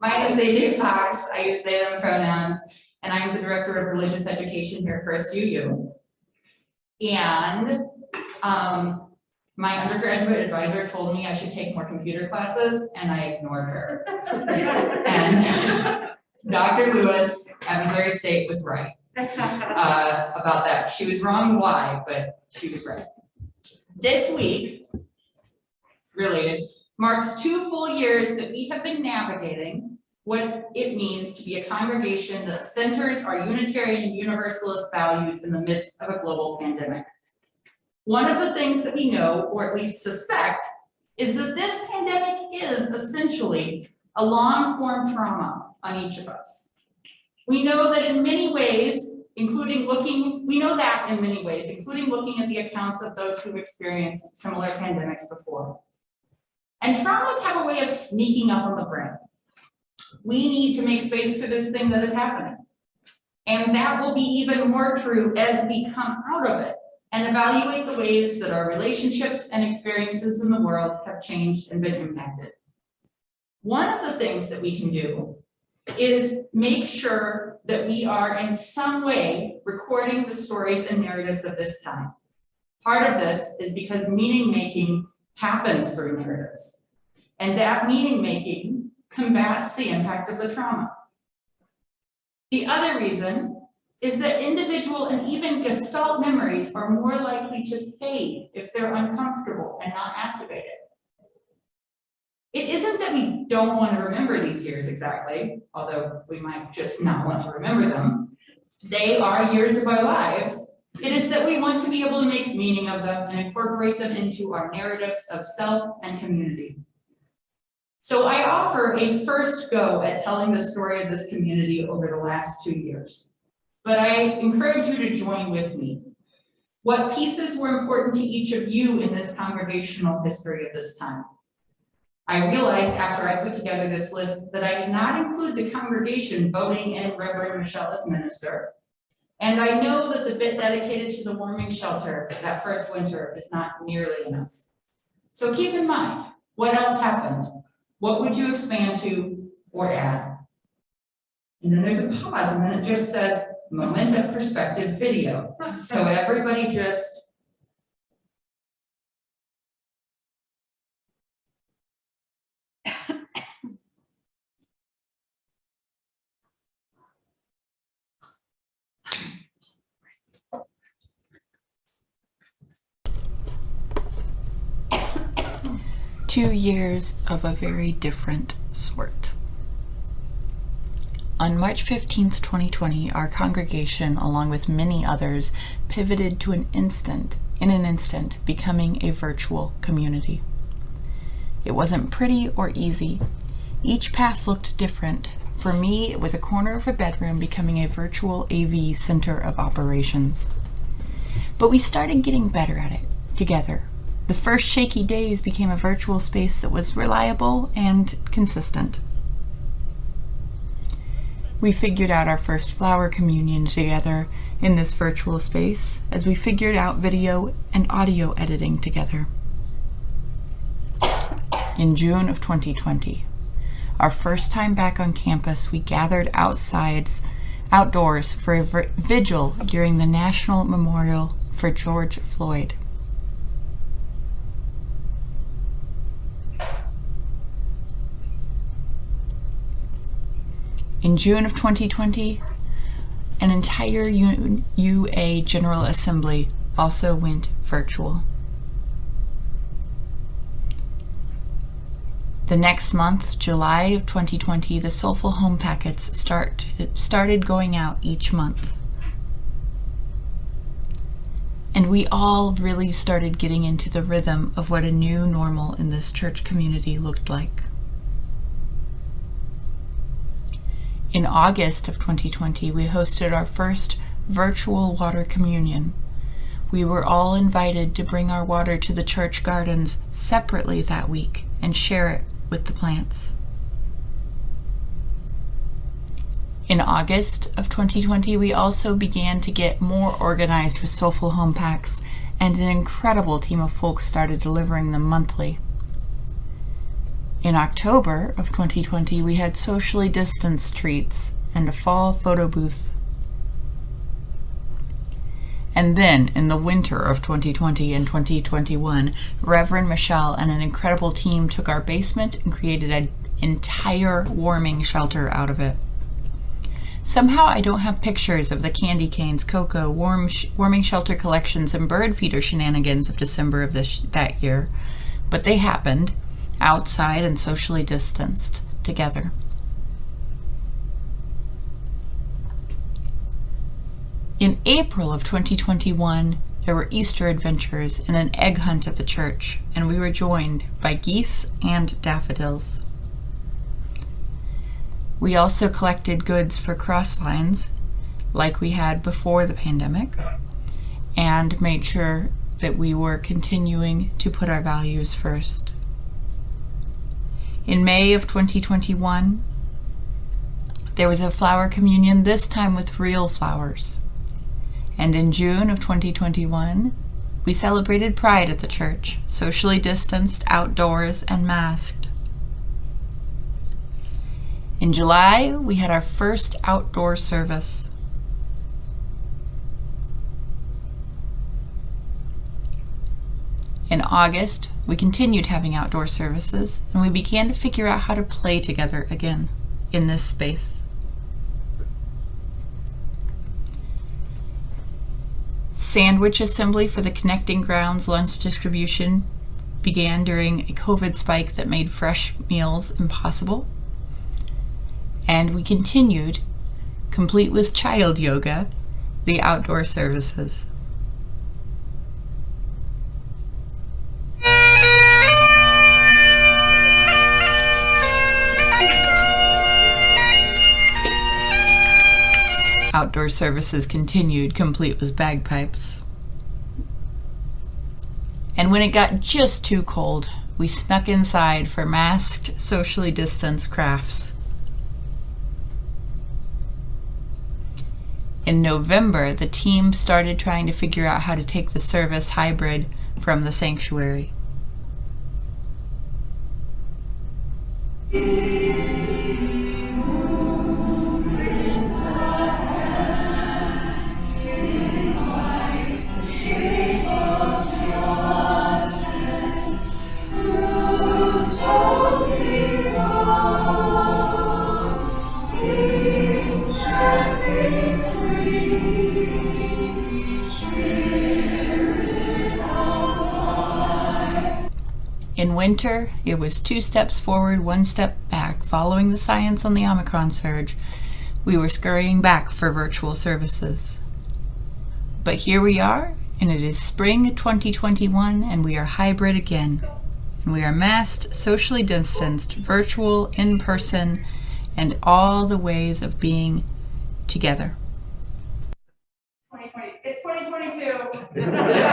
My name is AJ Fox. I use they, them pronouns, and I'm the Director of Religious Education here at First UU. And my undergraduate advisor told me I should take more computer classes, and I ignored her. And Dr. Lewis at Missouri State was right about that. She was wrong why, but she was right. This week, related, marks 2 full years that we have been navigating what it means to be a congregation that centers our Unitarian and Universalist values in the midst of a global pandemic. One of the things that we know, or at least suspect, is that this pandemic is essentially a long-form trauma on each of us. We know that in many ways, including looking at the accounts of those who've experienced similar pandemics before. And traumas have a way of sneaking up on the brain. We need to make space for this thing that is happening. And that will be even more true as we come out of it and evaluate the ways that our relationships and experiences in the world have changed and been impacted. One of the things that we can do is make sure that we are in some way recording the stories and narratives of this time. Part of this is because meaning making happens through narratives. And that meaning making combats the impact of the trauma. The other reason is that individual and even gestalt memories are more likely to fade if they're uncomfortable and not activated. It isn't that we don't want to remember these years exactly, although we might just not want to remember them. They are years of our lives. It is that we want to be able to make meaning of them and incorporate them into our narratives of self and community. So I offer a first go at telling the story of this community over the last 2 years. But I encourage you to join with me. What pieces were important to each of you in this congregational history of this time? I realized after I put together this list that I did not include the congregation voting in Reverend Michelle as minister. And I know that the bit dedicated to the warming shelter that first winter is not nearly enough. So keep in mind, what else happened? What would you expand to or add? And then there's a pause, and then it just says, moment of perspective video. So everybody just, Two years of a very different sort. On March 15th, 2020, our congregation, along with many others, pivoted to in an instant, becoming a virtual community. It wasn't pretty or easy. Each path looked different. For me, it was a corner of a bedroom becoming a virtual AV center of operations. But we started getting better at it, together. The first shaky days became a virtual space that was reliable and consistent. We figured out our first flower communion together in this virtual space as we figured out video and audio editing together. In June of 2020, our first time back on campus, we gathered outdoors for a vigil during the National Memorial for George Floyd. In June of 2020, an entire UA General Assembly also went virtual. The next month, July of 2020, the Soulful Home Packets started going out each month. And we all really started getting into the rhythm of what a new normal in this church community looked like. In August of 2020, we hosted our first virtual water communion. We were all invited to bring our water to the church gardens separately that week and share it with the plants. In August of 2020, we also began to get more organized with Soulful Home Packs, and an incredible team of folks started delivering them monthly. In October of 2020, we had socially distanced treats and a fall photo booth. And then, in the winter of 2020 and 2021, Reverend Michelle and an incredible team took our basement and created an entire warming shelter out of it. Somehow I don't have pictures of the candy canes, cocoa, warming shelter collections, and bird feeder shenanigans of December of that year, but they happened, outside and socially distanced, together. In April of 2021, there were Easter adventures and an egg hunt at the church, and we were joined by geese and daffodils. We also collected goods for cross lines, like we had before the pandemic, and made sure that we were continuing to put our values first. In May of 2021, there was a flower communion, this time with real flowers. And in June of 2021, we celebrated Pride at the church, socially distanced, outdoors, and masked. In July, we had our first outdoor service. In August, we continued having outdoor services, and we began to figure out how to play together again in this space. Sandwich assembly for the Connecting Grounds lunch distribution began during a COVID spike that made fresh meals impossible. And we continued, complete with child yoga, the outdoor services. Outdoor services continued, complete with bagpipes. And when it got just too cold, we snuck inside for masked, socially distanced crafts. In November, the team started trying to figure out how to take the service hybrid from the sanctuary. In winter, it was 2 steps forward, 1 step back. Following the science on the Omicron surge, we were scurrying back for virtual services. But here we are, and it is spring 2021, and we are hybrid again. And we are masked, socially distanced, virtual, in person, and all the ways of being together. 2020. It's 2022.